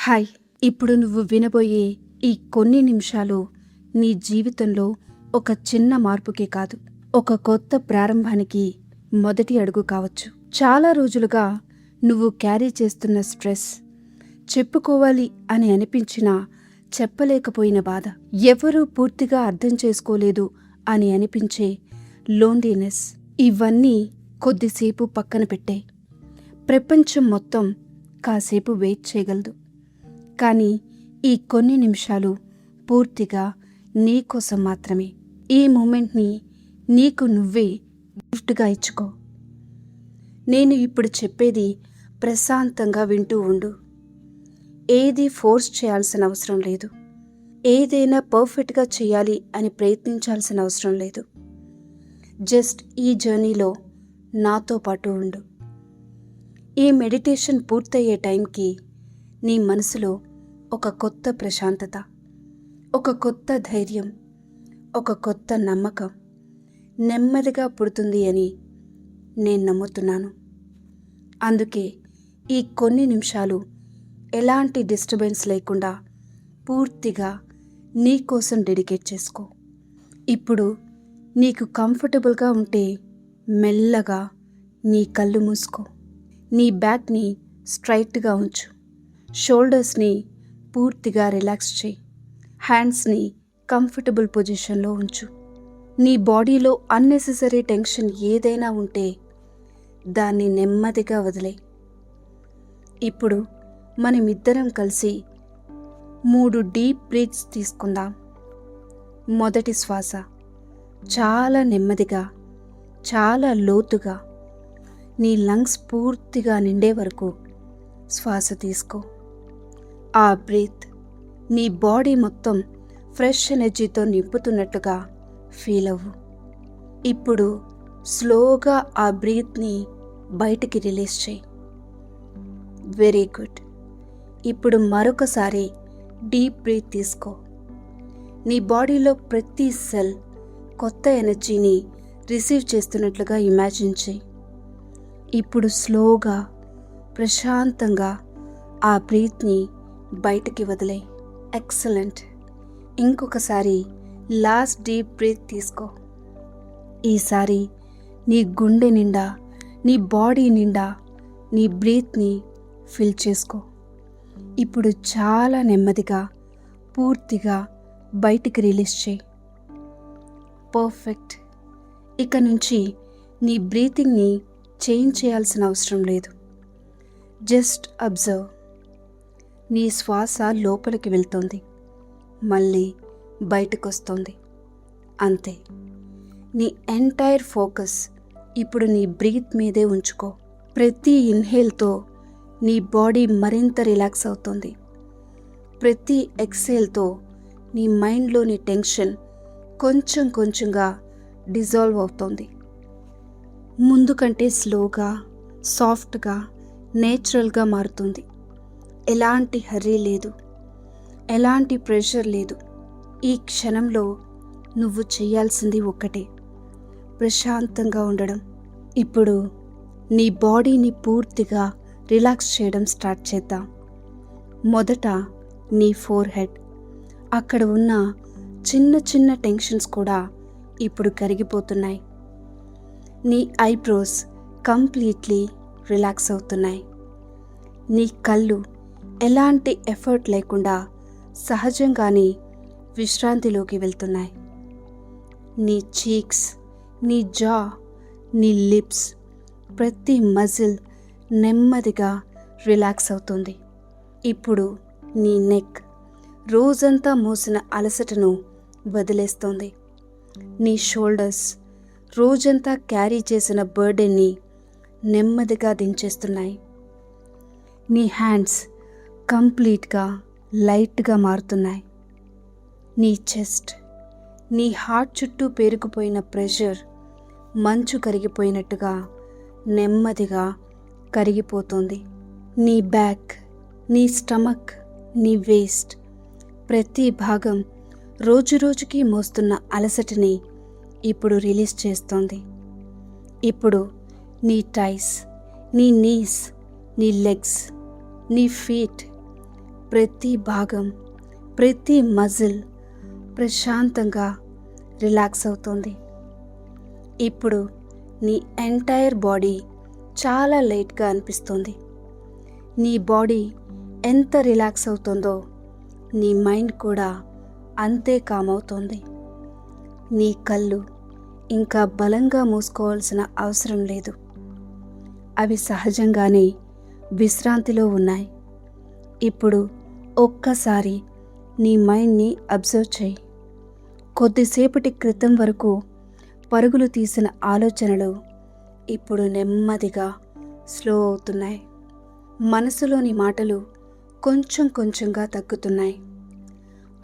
Hi. ఇప్పుడు నువ్వు వినబోయే ఈ కొన్ని నిమిషాలు నీ జీవితంలో ఒక చిన్న మార్పుకే కాదు, ఒక కొత్త ప్రారంభానికి మొదటి అడుగు కావచ్చు. చాలా రోజులుగా నువ్వు క్యారీ చేస్తున్న స్ట్రెస్, చెప్పుకోవాలి అని అనిపించినా చెప్పలేకపోయిన బాధ, ఎవరూ పూర్తిగా అర్థం చేసుకోలేదు అని అనిపించే లోన్లీనెస్, ఇవన్నీ కొద్దిసేపు పక్కన పెట్టే. ప్రపంచం మొత్తం కాసేపు వెయిట్ చేయగలదు, కానీ ఈ కొన్ని నిమిషాలు పూర్తిగా నీ కోసం మాత్రమే. ఈ మూమెంట్ని నీకు నువ్వే గిఫ్ట్గా ఇచ్చుకో. నేను ఇప్పుడు చెప్పేది ప్రశాంతంగా వింటూ ఉండు. ఏది ఫోర్స్ చేయాల్సిన అవసరం లేదు, ఏదైనా పర్ఫెక్ట్గా చేయాలి అని ప్రయత్నించాల్సిన అవసరం లేదు. జస్ట్ ఈ జర్నీలో నాతో పాటు ఉండు. ఈ మెడిటేషన్ పూర్తయ్యే టైంకి నీ మనసులో ఒక కొత్త ప్రశాంతత, ఒక కొత్త ధైర్యం, ఒక కొత్త నమ్మకం నెమ్మదిగా పుడుతుంది అని నేను నమ్ముతున్నాను. అందుకే ఈ కొన్ని నిమిషాలు ఎలాంటి డిస్టర్బెన్స్ లేకుండా పూర్తిగా నీ కోసం డెడికేట్ చేసుకో. ఇప్పుడు నీకు కంఫర్టబుల్గా ఉంటే మెల్లగా నీ కళ్ళు మూసుకో. నీ బ్యాక్ని స్ట్రైట్గా ఉంచు. షోల్డర్స్ని పూర్తిగా రిలాక్స్ చేయి. హ్యాండ్స్ని కంఫర్టబుల్ పొజిషన్లో ఉంచు. నీ బాడీలో అన్నెసెసరీ టెన్షన్ ఏదైనా ఉంటే దాన్ని నెమ్మదిగా వదిలేయి. ఇప్పుడు మనమిద్దరం కలిసి 3 డీప్ బ్రీత్స్ తీసుకుందాం. మొదటి శ్వాస చాలా నెమ్మదిగా, చాలా లోతుగా నీ లంగ్స్ పూర్తిగా నిండే వరకు శ్వాస తీసుకో. ఆ బ్రీత్ నీ బాడీ మొత్తం ఫ్రెష్ ఎనర్జీతో నింపుతున్నట్టుగా ఫీల్ అవ్వు. ఇప్పుడు స్లోగా ఆ బ్రీత్ని బయటికి రిలీజ్ చేయి. Very good. ఇప్పుడు మరొకసారి డీప్ బ్రీత్ తీసుకో. నీ బాడీలో ప్రతి సెల్ కొత్త ఎనర్జీని రిసీవ్ చేస్తున్నట్లుగా ఇమాజిన్ చేయి. ఇప్పుడు స్లోగా, ప్రశాంతంగా ఆ బ్రీత్ని బయటికి వదిలేయి. ఎక్సలెంట్. ఇంకొకసారి లాస్ట్ డీప్ బ్రీత్ తీసుకో. ఈసారి నీ గుండె నిండా, నీ బాడీ నిండా నీ బ్రీత్ని ఫిల్ చేసుకో. ఇప్పుడు చాలా నెమ్మదిగా, పూర్తిగా బయటికి రిలీజ్ చేయి. పర్ఫెక్ట్. ఇక నుంచి నీ బ్రీతింగ్ని చేంజ్ చేయాల్సిన అవసరం లేదు. Just observe. నీ శ్వాస లోపలికి వెళ్తుంది, మళ్ళీ బయటకు వస్తుంది, అంతే. నీ ఎంటైర్ ఫోకస్ ఇప్పుడు నీ బ్రీత్ మీదే ఉంచుకో. ప్రతి ఇన్హేల్తో నీ బాడీ మరింత రిలాక్స్ అవుతుంది. ప్రతి ఎక్సేల్తో నీ మైండ్లోని టెన్షన్ కొంచెం కొంచెంగా డిజాల్వ్ అవుతుంది. ముందు కంటే స్లోగా, సాఫ్ట్గా, నేచురల్గా మారుతుంది. ఎలాంటి హర్రీ లేదు, ఎలాంటి ప్రెషర్ లేదు. ఈ క్షణంలో నువ్వు చేయాల్సింది ఒక్కటే, ప్రశాంతంగా ఉండడం. ఇప్పుడు నీ బాడీని పూర్తిగా రిలాక్స్ చేయడం స్టార్ట్ చేద్దాం. మొదట నీ ఫోర్ హెడ్, అక్కడ ఉన్న చిన్న చిన్న టెన్షన్స్ కూడా ఇప్పుడు కరిగిపోతున్నాయి. నీ ఐబ్రోస్ కంప్లీట్లీ రిలాక్స్ అవుతున్నాయి. నీ కళ్ళు ఎలాంటి ఎఫర్ట్ లేకుండా సహజంగానే విశ్రాంతిలోకి వెళ్తున్నాయి. నీ చీక్స్, నీ జా, నీ లిప్స్, ప్రతి మజిల్ నెమ్మదిగా రిలాక్స్ అవుతుంది. ఇప్పుడు నీ నెక్ రోజంతా మోసిన అలసటను వదిలేస్తోంది. నీ షోల్డర్స్ రోజంతా క్యారీ చేసిన బర్డెన్ని నెమ్మదిగా దించేస్తున్నాయి. నీ హ్యాండ్స్ కంప్లీట్గా లైట్గా మారుతున్నాయి. నీ చెస్ట్, నీ హార్ట్ చుట్టూ పేరుకుపోయిన ప్రెషర్ మంచు కరిగిపోయినట్టుగా నెమ్మదిగా కరిగిపోతుంది. నీ బ్యాక్, నీ స్టమక్, నీ వేస్ట్, ప్రతి భాగం రోజురోజుకి మోస్తున్న అలసటని ఇప్పుడు రిలీజ్ చేస్తోంది. ఇప్పుడు నీ థైస్, నీ నీస్, నీ లెగ్స్, నీ ఫీట్, ప్రతి భాగం, ప్రతి మజిల్ ప్రశాంతంగా రిలాక్స్ అవుతుంది. ఇప్పుడు నీ ఎంటైర్ బాడీ చాలా లైట్గా అనిపిస్తుంది. నీ బాడీ ఎంత రిలాక్స్ అవుతుందో నీ మైండ్ కూడా అంతే కామ్ అవుతుంది. నీ కళ్ళు ఇంకా బలంగా మూసుకోవాల్సిన అవసరం లేదు. అవి సహజంగానే విశ్రాంతిలో ఉన్నాయి. ఇప్పుడు ఒక్కసారి నీ మైండ్ని అబ్జర్వ్ చేయి. కొద్దిసేపటి క్రితం వరకు పరుగులు తీసిన ఆలోచనలు ఇప్పుడు నెమ్మదిగా స్లో అవుతున్నాయి. మనసులోని మాటలు కొంచెం కొంచెంగా తగ్గుతున్నాయి.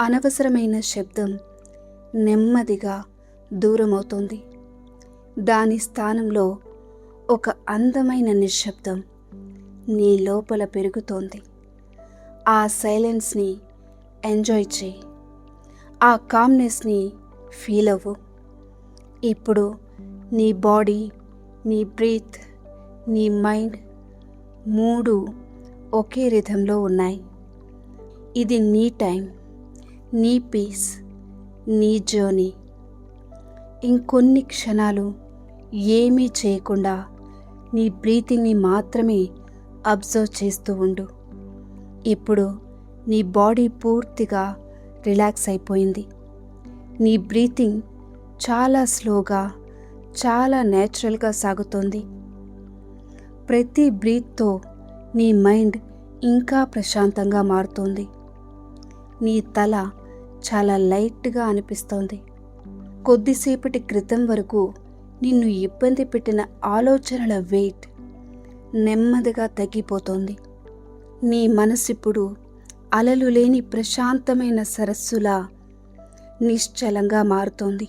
అనవసరమైన శబ్దం నెమ్మదిగా దూరమవుతుంది. దాని స్థానంలో ఒక అందమైన నిశ్శబ్దం నీ లోపల పెరుగుతోంది. ఆ సైలెన్స్ని ఎంజాయ్ చేయి. ఆ కామ్నెస్ని ఫీల్ అవ్వు. ఇప్పుడు నీ బాడీ, నీ బ్రీత్, నీ మైండ్ మూడు ఒకే రిథంలో ఉన్నాయి. ఇది నీ టైం, నీ పీస్, నీ జర్నీ. ఇంకొన్ని క్షణాలు ఏమీ చేయకుండా నీ బ్రీతింగ్ని మాత్రమే అబ్జర్వ్ చేస్తూ ఉండు. ఇప్పుడు నీ బాడీ పూర్తిగా రిలాక్స్ అయిపోయింది. నీ బ్రీతింగ్ చాలా స్లోగా, చాలా నేచురల్గా సాగుతోంది. ప్రతి బ్రీత్తో నీ మైండ్ ఇంకా ప్రశాంతంగా మారుతోంది. నీ తల చాలా లైట్గా అనిపిస్తోంది. కొద్దిసేపటి క్రితం వరకు నిన్ను ఇబ్బంది పెట్టిన ఆలోచనల వెయిట్ నెమ్మదిగా తగ్గిపోతోంది. నీ మనసిప్పుడు అలలు లేని ప్రశాంతమైన సరస్సులా నిశ్చలంగా మారుతోంది.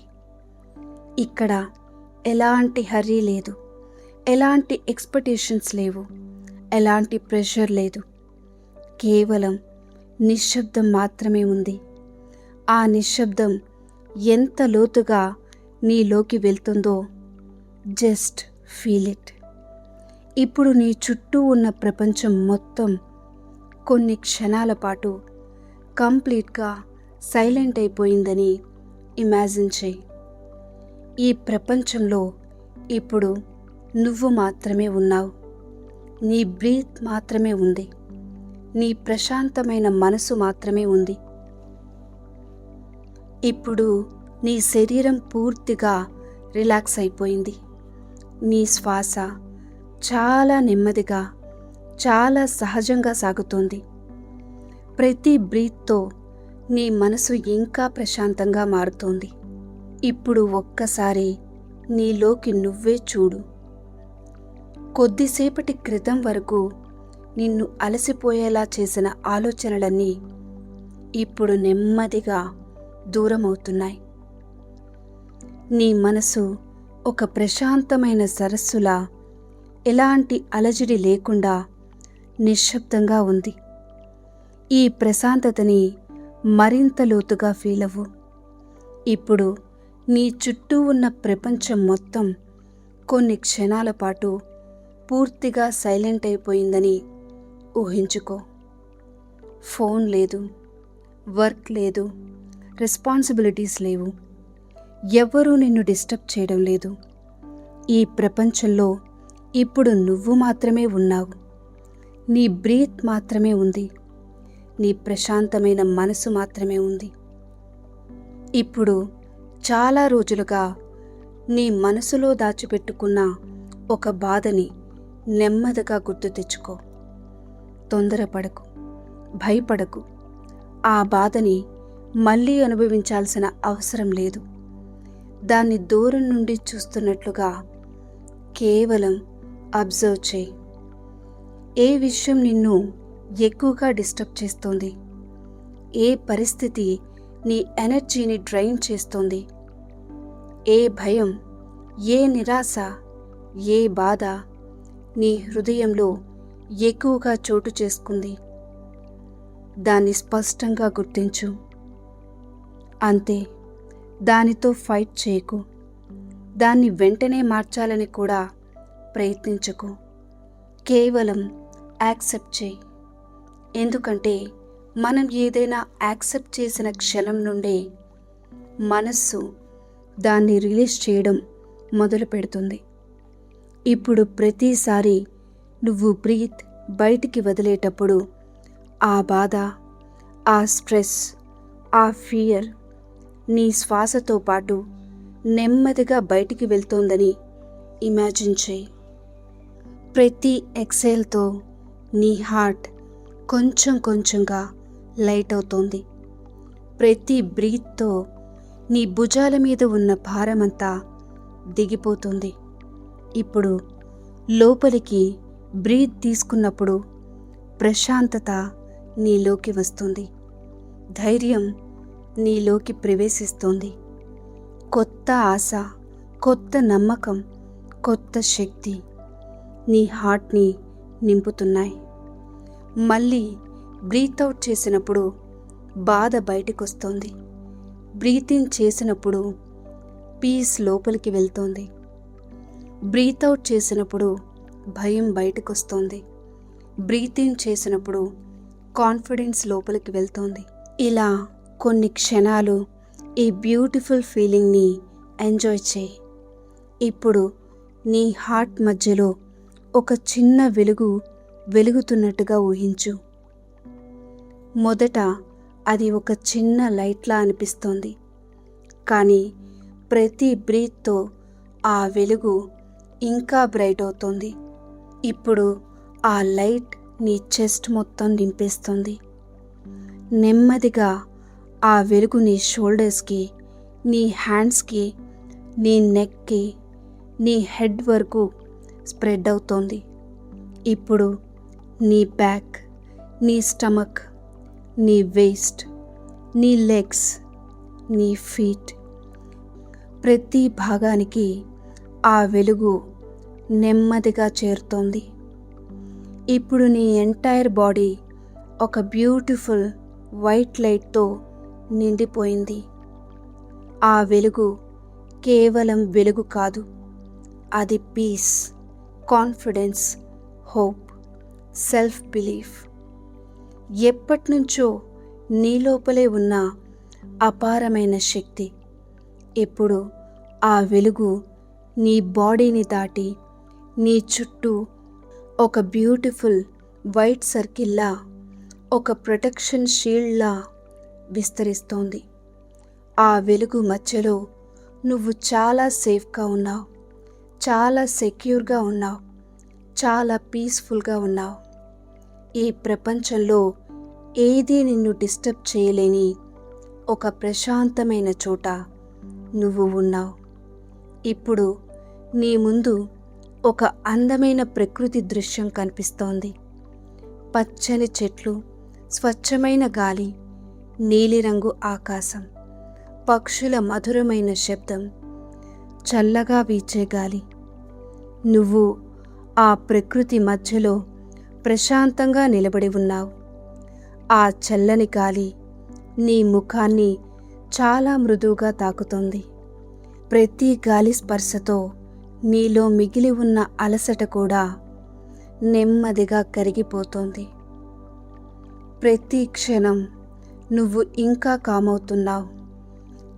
ఇక్కడ ఎలాంటి హర్రీ లేదు, ఎలాంటి ఎక్స్పెక్టేషన్స్ లేవు, ఎలాంటి ప్రెషర్ లేదు. కేవలం నిశ్శబ్దం మాత్రమే ఉంది. ఆ నిశ్శబ్దం ఎంత లోతుగా నీలోకి వెళ్తుందో జస్ట్ ఫీల్ ఇట్. ఇప్పుడు నీ చుట్టూ ఉన్న ప్రపంచం మొత్తం కొన్ని క్షణాల పాటు కంప్లీట్గా సైలెంట్ అయిపోయిందని ఇమాజిన్ చేయి. ఈ ప్రపంచంలో ఇప్పుడు నువ్వు మాత్రమే ఉన్నావు. నీ బ్రీత్ మాత్రమే ఉంది. నీ ప్రశాంతమైన మనసు మాత్రమే ఉంది. ఇప్పుడు నీ శరీరం పూర్తిగా రిలాక్స్ అయిపోయింది. నీ శ్వాస చాలా నెమ్మదిగా, చాలా సహజంగా సాగుతోంది. ప్రతి బ్రీత్తో నీ మనసు ఇంకా ప్రశాంతంగా మారుతోంది. ఇప్పుడు ఒక్కసారి నీలోకి నువ్వే చూడు. కొద్దిసేపటి క్రితం వరకు నిన్ను అలసిపోయేలా చేసిన ఆలోచనలన్నీ ఇప్పుడు నెమ్మదిగా దూరమవుతున్నాయి. నీ మనసు ఒక ప్రశాంతమైన సరస్సులా ఎలాంటి అలజడి లేకుండా నిశ్శబ్దంగా ఉంది. ఈ ప్రశాంతతని మరింత లోతుగా ఫీల్ అవ్వు. ఇప్పుడు నీ చుట్టూ ఉన్న ప్రపంచం మొత్తం కొన్ని క్షణాల పాటు పూర్తిగా సైలెంట్ అయిపోయిందని ఊహించుకో. ఫోన్ లేదు, వర్క్ లేదు, రెస్పాన్సిబిలిటీస్ లేవు. ఎవ్వరూ నిన్ను డిస్టర్బ్ చేయడం లేదు. ఈ ప్రపంచంలో ఇప్పుడు నువ్వు మాత్రమే ఉన్నావు. నీ బ్రీత్ మాత్రమే ఉంది. నీ ప్రశాంతమైన మనసు మాత్రమే ఉంది. ఇప్పుడు చాలా రోజులుగా నీ మనసులో దాచిపెట్టుకున్న ఒక బాధని నెమ్మదిగా గుర్తు తెచ్చుకో. తొందరపడకు, భయపడకు. ఆ బాధని మళ్ళీ అనుభవించాల్సిన అవసరం లేదు. దాన్ని దూరం నుండి చూస్తున్నట్లుగా కేవలం అబ్జర్వ్ చేయి. ఏ విషయం నిన్ను ఎక్కువగా డిస్టర్బ్ చేస్తోంది? ఏ పరిస్థితి నీ ఎనర్జీని డ్రైన్ చేస్తోంది? ఏ భయం, ఏ నిరాశ, ఏ బాధ నీ హృదయంలో ఎక్కువగా చోటు చేసుకుంది? దాన్ని స్పష్టంగా గుర్తించు. అంతే. దానితో ఫైట్ చేయకు. దాన్ని వెంటనే మార్చాలని కూడా ప్రయత్నించకు. కేవలం యాక్సెప్ట్ చేయి. ఎందుకంటే మనం ఏదైనా యాక్సెప్ట్ చేసిన క్షణం నుండే మనస్సు దాన్ని రిలీజ్ చేయడం మొదలు పెడుతుంది. ఇప్పుడు ప్రతిసారి నువ్వు బ్రీత్ బయటికి వదిలేటప్పుడు ఆ బాధ, ఆ స్ట్రెస్, ఆ ఫియర్ నీ శ్వాసతో పాటు నెమ్మదిగా బయటికి వెళ్తోందని ఇమాజిన్ చేయి. ప్రతి ఎక్సేల్తో నీ హార్ట్ కొంచెం కొంచెంగా లైట్ అవుతోంది. ప్రతి బ్రీత్తో నీ భుజాల మీద ఉన్న భారమంతా దిగిపోతుంది. ఇప్పుడు లోపలికి బ్రీత్ తీసుకున్నప్పుడు ప్రశాంతత నీలోకి వస్తుంది. ధైర్యం నీలోకి ప్రవేశిస్తోంది. కొత్త ఆశ, కొత్త నమ్మకం, కొత్త శక్తి నీ హార్ట్ని నింపుతున్నాయి. మళ్ళీ బ్రీత్ అవుట్ చేసినప్పుడు బాధ బయటకొస్తోంది. బ్రీత్ ఇన్ చేసినప్పుడు పీస్ లోపలికి వెళ్తోంది. బ్రీత్ అవుట్ చేసినప్పుడు భయం బయటకొస్తోంది. బ్రీత్ ఇన్ చేసినప్పుడు కాన్ఫిడెన్స్ లోపలికి వెళ్తోంది. ఇలా కొన్ని క్షణాలు ఈ బ్యూటిఫుల్ ఫీలింగ్ని ఎంజాయ్ చేయి. ఇప్పుడు నీ హార్ట్ మధ్యలో ఒక చిన్న వెలుగు వెలుగుతున్నట్టుగా ఊహించు. మొదట అది ఒక చిన్న లైట్లా అనిపిస్తోంది. కానీ ప్రతి బ్రీత్తో ఆ వెలుగు ఇంకా బ్రైట్ అవుతోంది. ఇప్పుడు ఆ లైట్ నీ చెస్ట్ మొత్తం నింపేస్తుంది. నెమ్మదిగా ఆ వెలుగు నీ షోల్డర్స్కి, నీ హ్యాండ్స్కి, నీ నెక్కి, నీ హెడ్ వరకు స్ప్రెడ్ అవుతోంది. ఇప్పుడు నీ బ్యాక్, నీ స్టమక్, నీ వేస్ట్, నీ లెగ్స్, నీ ఫీట్, ప్రతి భాగానికి ఆ వెలుగు నెమ్మదిగా చేరుతోంది. ఇప్పుడు నీ ఎంటైర్ బాడీ ఒక బ్యూటిఫుల్ వైట్ లైట్తో నిండిపోయింది. ఆ వెలుగు కేవలం వెలుగు కాదు, అది peace, confidence, hope, self belief. ఎప్పటినుంచో నీ లోపలే ఉన్న అపారమైన శక్తి. ఇప్పుడు ఆ వెలుగు నీ బాడీని దాటి నీ చుట్టూ ఒక బ్యూటిఫుల్ వైట్ సర్కిల్లా, ఒక ప్రొటెక్షన్ షీల్డ్లా విస్తరిస్తోంది. ఆ వెలుగు మధ్యలో నువ్వు చాలా సేఫ్గా ఉన్నావు, చాలా సెక్యూర్గా ఉన్నావు, చాలా పీస్ఫుల్గా ఉన్నావు. ఈ ప్రపంచంలో ఏదీ నిన్ను డిస్టర్బ్ చేయలేని ఒక ప్రశాంతమైన చోట నువ్వు ఉన్నావు. ఇప్పుడు నీ ముందు ఒక అందమైన ప్రకృతి దృశ్యం కనిపిస్తోంది. పచ్చని చెట్లు, స్వచ్ఛమైన గాలి, నీలిరంగు ఆకాశం, పక్షుల మధురమైన శబ్దం, చల్లగా వీచే గాలి. నువ్వు ఆ ప్రకృతి మధ్యలో ప్రశాంతంగా నిలబడి ఉన్నావు. ఆ చల్లని గాలి నీ ముఖాన్ని చాలా మృదువుగా తాకుతోంది. ప్రతి గాలి స్పర్శతో నీలో మిగిలి ఉన్న అలసట కూడా నెమ్మదిగా కరిగిపోతోంది. ప్రతి క్షణం నువ్వు ఇంకా కామవుతున్నావు,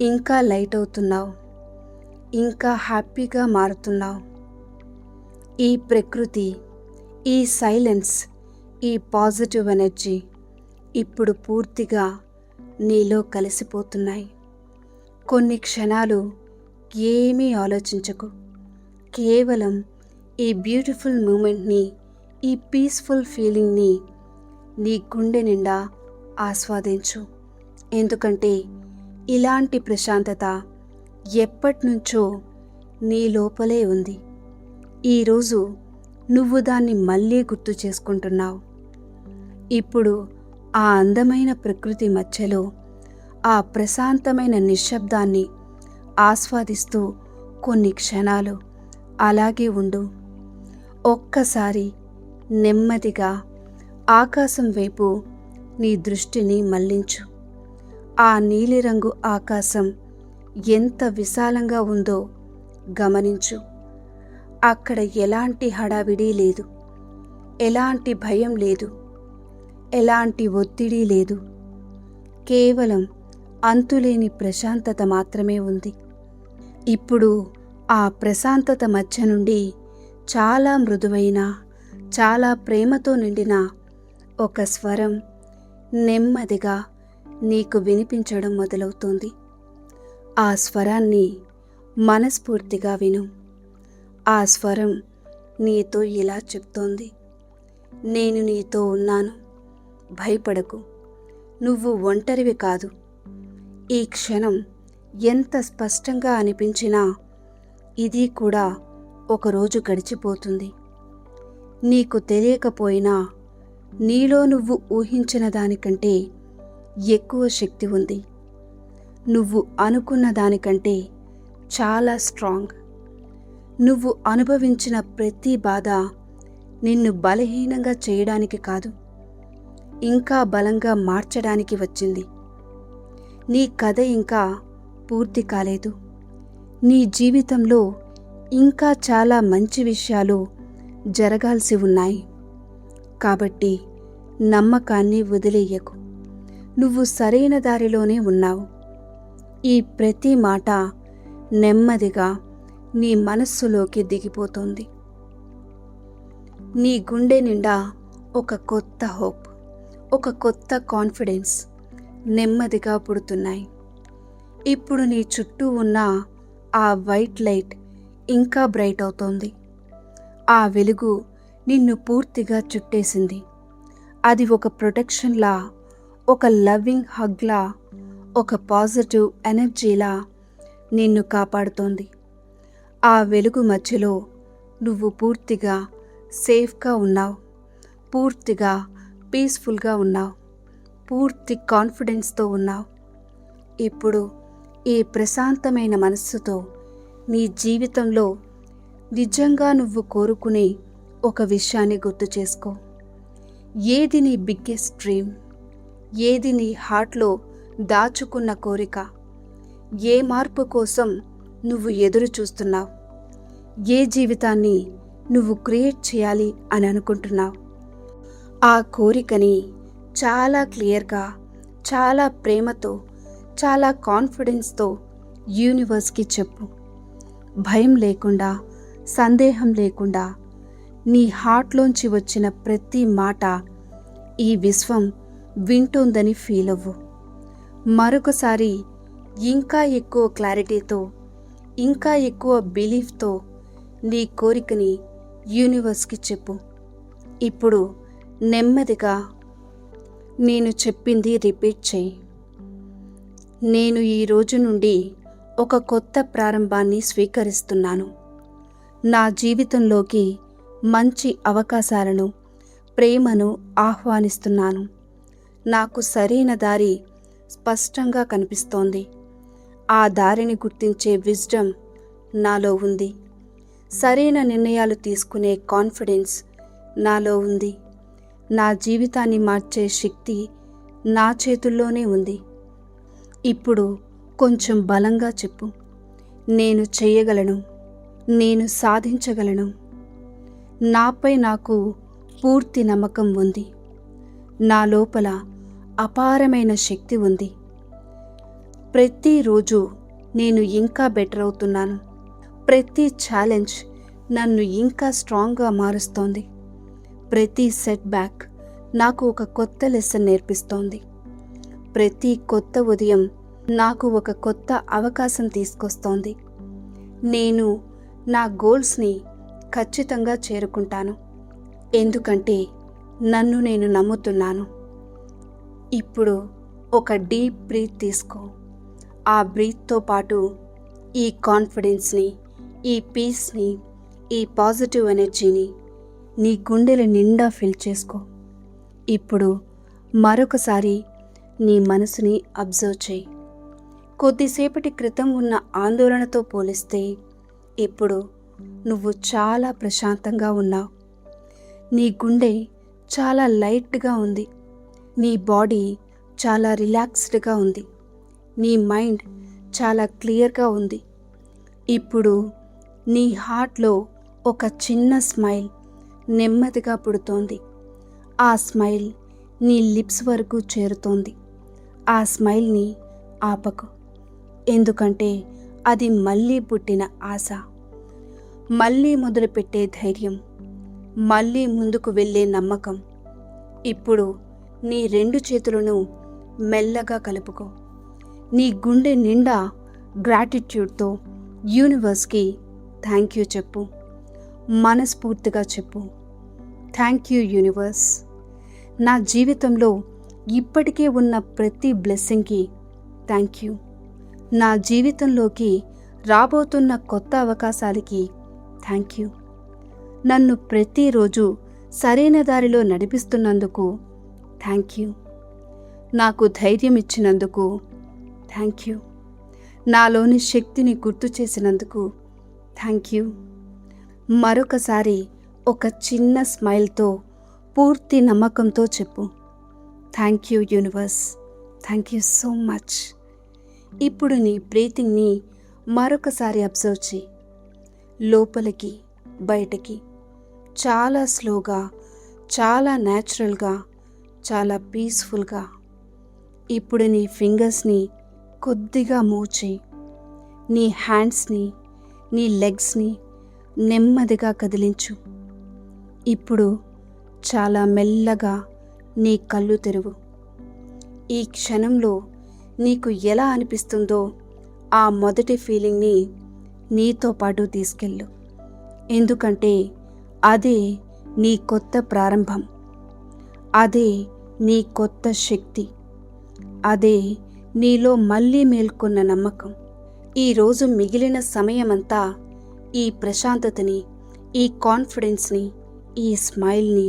ఇంకా లైట్ అవుతున్నావు, ఇంకా హ్యాపీగా మారుతున్నావు. ఈ ప్రకృతి, ఈ సైలెన్స్, ఈ పాజిటివ్ ఎనర్జీ ఇప్పుడు పూర్తిగా నీలో కలిసిపోతున్నాయి. కొన్ని క్షణాలు ఏమీ ఆలోచించకు. కేవలం ఈ బ్యూటిఫుల్ మూమెంట్ని, ఈ పీస్ఫుల్ ఫీలింగ్ని నీ గుండె నిండా ఆస్వాదించు. ఎందుకంటే ఇలాంటి ప్రశాంతత ఎప్పటినుంచో నీ లోపలే ఉంది. ఈరోజు నువ్వు దాన్ని మళ్ళీ గుర్తు చేసుకుంటున్నావు. ఇప్పుడు ఆ అందమైన ప్రకృతి మధ్యలో ఆ ప్రశాంతమైన నిశ్శబ్దాన్ని ఆస్వాదిస్తూ కొన్ని క్షణాలు అలాగే ఉండు. ఒక్కసారి నెమ్మదిగా ఆకాశం వైపు నీ దృష్టిని మళ్లించు. ఆ నీలిరంగు ఆకాశం ఎంత విశాలంగా ఉందో గమనించు. అక్కడ ఎలాంటి హడావిడి లేదు, ఎలాంటి భయం లేదు, ఎలాంటి ఒత్తిడి లేదు. కేవలం అంతులేని ప్రశాంతత మాత్రమే ఉంది. ఇప్పుడు ఆ ప్రశాంతత మధ్య నుండి చాలా మృదువైన, చాలా ప్రేమతో నిండిన ఒక స్వరం నెమ్మదిగా నీకు వినిపించడం మొదలవుతుంది. ఆ స్వరాన్ని మనస్ఫూర్తిగా విను. ఆ స్వరం నీతో ఇలా చెప్తోంది: నేను నీతో ఉన్నాను, భయపడకు, నువ్వు ఒంటరివి కాదు. ఈ క్షణం ఎంత స్పష్టంగా అనిపించినా ఇది కూడా ఒకరోజు గడిచిపోతుంది. నీకు తెలియకపోయినా నీలో నువ్వు ఊహించిన దానికంటే ఎక్కువ శక్తి ఉంది. నువ్వు అనుకున్న దానికంటే చాలా స్ట్రాంగ్. నువ్వు అనుభవించిన ప్రతి బాధ నిన్ను బలహీనంగా చేయడానికి కాదు, ఇంకా బలంగా మార్చడానికి వచ్చింది. నీ కథ ఇంకా పూర్తి కాలేదు. నీ జీవితంలో ఇంకా చాలా మంచి విషయాలు జరగాల్సి ఉన్నాయి. కాబట్టి నమ్మకాన్ని వదిలేయకు. నువ్వు సరైన దారిలోనే ఉన్నావు. ఈ ప్రతి మాట నెమ్మదిగా నీ మనస్సులోకి దిగిపోతుంది. నీ గుండె నిండా ఒక కొత్త హోప్, ఒక కొత్త కాన్ఫిడెన్స్ నెమ్మదిగా పుడుతున్నాయి. ఇప్పుడు నీ చుట్టూ ఉన్న ఆ వైట్ లైట్ ఇంకా బ్రైట్ అవుతోంది. ఆ వెలుగు నిన్ను పూర్తిగా చుట్టేసింది. అది ఒక ప్రొటెక్షన్లా, ఒక లవ్వింగ్ హగ్లా, ఒక పాజిటివ్ ఎనర్జీలా నిన్ను కాపాడుతోంది. ఆ వెలుగు మధ్యలో నువ్వు పూర్తిగా సేఫ్గా ఉన్నావు, పూర్తిగా పీస్ఫుల్గా ఉన్నావు, పూర్తి కాన్ఫిడెన్స్తో ఉన్నావు. ఇప్పుడు ఈ ప్రశాంతమైన మనస్సుతో నీ జీవితంలో నిజంగా నువ్వు కోరుకునే ఒక విషయాన్ని గుర్తు చేసుకో. ఏది నీ బిగ్గెస్ట్ డ్రీమ్? ఏది నీ హార్ట్లో దాచుకున్న కోరిక? ఏ మార్పు కోసం నువ్వు ఎదురు చూస్తున్నావు? ఏ జీవితాన్ని నువ్వు క్రియేట్ చేయాలి అని అనుకుంటున్నావు? ఆ కోరికని చాలా క్లియర్గా, చాలా ప్రేమతో, చాలా కాన్ఫిడెన్స్తో యూనివర్స్కి చెప్పు. భయం లేకుండా, సందేహం లేకుండా నీ హార్ట్లోంచి వచ్చిన ప్రతి మాట ఈ విశ్వం వింటోందని ఫీల్ అవ్వు. మరొకసారి ఇంకా ఎక్కువ క్లారిటీతో, ఇంకా ఎక్కువ బిలీఫ్తో నీ కోరికని యూనివర్స్కి చెప్పు. ఇప్పుడు నెమ్మదిగా నేను చెప్పింది రిపీట్ చేయి. నేను ఈ రోజు నుండి ఒక కొత్త ప్రారంభాన్ని స్వీకరిస్తున్నాను. నా జీవితంలోకి మంచి అవకాశాలను, ప్రేమను ఆహ్వానిస్తున్నాను. నాకు సరైన దారి స్పష్టంగా కనిపిస్తోంది. ఆ దారిని గుర్తించే విజ్డమ్ నాలో ఉంది. సరైన నిర్ణయాలు తీసుకునే కాన్ఫిడెన్స్ నాలో ఉంది. నా జీవితాన్ని మార్చే శక్తి నా చేతుల్లోనే ఉంది. ఇప్పుడు కొంచెం బలంగా చెప్పు. నేను చేయగలను, నేను సాధించగలను. నాపై నాకు పూర్తి నమ్మకం ఉంది. నా లోపల అపారమైన శక్తి ఉంది. ప్రతిరోజు నేను ఇంకా బెటర్ అవుతున్నాను. ప్రతి ఛాలెంజ్ నన్ను ఇంకా స్ట్రాంగ్గా మారుస్తోంది. ప్రతి సెట్ బ్యాక్ నాకు ఒక కొత్త లెసన్ నేర్పిస్తోంది. ప్రతి కొత్త ఉదయం నాకు ఒక కొత్త అవకాశం తీసుకొస్తోంది. నేను నా గోల్స్ని ఖచ్చితంగా చేరుకుంటాను, ఎందుకంటే నన్ను నేను నమ్ముతున్నాను. ఇప్పుడు ఒక డీప్ బ్రీత్ తీసుకో. ఆ బ్రీత్తో పాటు ఈ కాన్ఫిడెన్స్ని, ఈ పీస్ని, ఈ పాజిటివ్ ఎనర్జీని నీ గుండెల నిండా ఫిల్ చేసుకో. ఇప్పుడు మరొకసారి నీ మనసుని అబ్జర్వ్ చేయి. కొద్దిసేపటి క్రితం ఉన్న ఆందోళనతో పోలిస్తే ఇప్పుడు నువ్వు చాలా ప్రశాంతంగా ఉన్నావు. నీ గుండె చాలా లైట్గా ఉంది. నీ బాడీ చాలా రిలాక్స్డ్గా ఉంది. నీ మైండ్ చాలా క్లియర్గా ఉంది. ఇప్పుడు నీ హార్ట్లో ఒక చిన్న స్మైల్ నెమ్మదిగా పుడుతోంది. ఆ స్మైల్ నీ లిప్స్ వరకు చేరుతోంది. ఆ స్మైల్ని ఆపకు, ఎందుకంటే అది మళ్ళీ పుట్టిన ఆశ, మళ్ళీ మొదలుపెట్టే ధైర్యం, మళ్ళీ ముందుకు వెళ్ళే నమ్మకం. ఇప్పుడు నీ 2 చేతులను మెల్లగా కలుపుకో. నీ గుండె నిండా గ్రాటిట్యూడ్తో యూనివర్స్కి థ్యాంక్ యూ చెప్పు. మనస్ఫూర్తిగా చెప్పు. Thank you universe. నా జీవితంలో ఇప్పటికే ఉన్న ప్రతి బ్లెస్సింగ్కి థ్యాంక్ యూ. నా జీవితంలోకి రాబోతున్న కొత్త అవకాశాలకి థ్యాంక్ యూ. నన్ను ప్రతిరోజు సరైన దారిలో నడిపిస్తున్నందుకు థ్యాంక్ యూ. నాకు ధైర్యం ఇచ్చినందుకు థ్యాంక్ యూ. నాలోని శక్తిని గుర్తు చేసినందుకు థ్యాంక్ యూ. మరొకసారి ఒక చిన్న స్మైల్తో, పూర్తి నమ్మకంతో చెప్పు. Thank you universe. Thank you so much. ఇప్పుడు నీ బ్రీతింగ్ని మరొకసారి అబ్జర్వ్ చేయి. లోపలికి బయటకి, చాలా స్లోగా, చాలా న్యాచురల్గా, చాలా పీస్ఫుల్గా. ఇప్పుడు నీ ఫింగర్స్ని కొద్దిగా మూవ్ చేయి. నీ హ్యాండ్స్ని, నీ లెగ్స్ని నెమ్మదిగా కదిలించు. ఇప్పుడు చాలా మెల్లగా నీ కళ్ళు తెరువు. ఈ క్షణంలో నీకు ఎలా అనిపిస్తుందో ఆ మొదటి ఫీలింగ్ని నీతో పాటు తీసుకెళ్ళు. ఎందుకంటే అదే నీ కొత్త ప్రారంభం, అదే నీ కొత్త శక్తి, అదే నీలో మళ్ళీ మేల్కొన్న నమ్మకం. ఈరోజు మిగిలిన సమయమంతా ఈ ప్రశాంతతని, ఈ కాన్ఫిడెన్స్ని, ఈ స్మైల్ని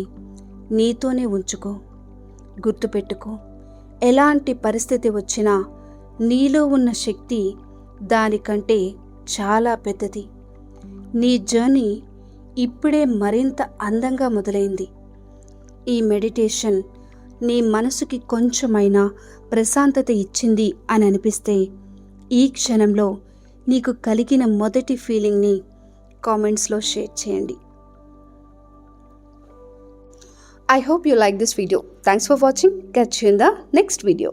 నీతోనే ఉంచుకో. గుర్తుపెట్టుకో, ఎలాంటి పరిస్థితి వచ్చినా నీలో ఉన్న శక్తి దానికంటే చాలా పెద్దది. నీ జర్నీ ఇప్పుడే మరింత అందంగా మొదలైంది. ఈ మెడిటేషన్ నీ మనసుకి కొంచెమైనా ప్రశాంతత ఇచ్చింది అని అనిపిస్తే ఈ క్షణంలో నీకు కలిగిన మొదటి ఫీలింగ్ని కామెంట్స్లో షేర్ చేయండి. I hope you like this video. Thanks for watching. Catch you in the next video.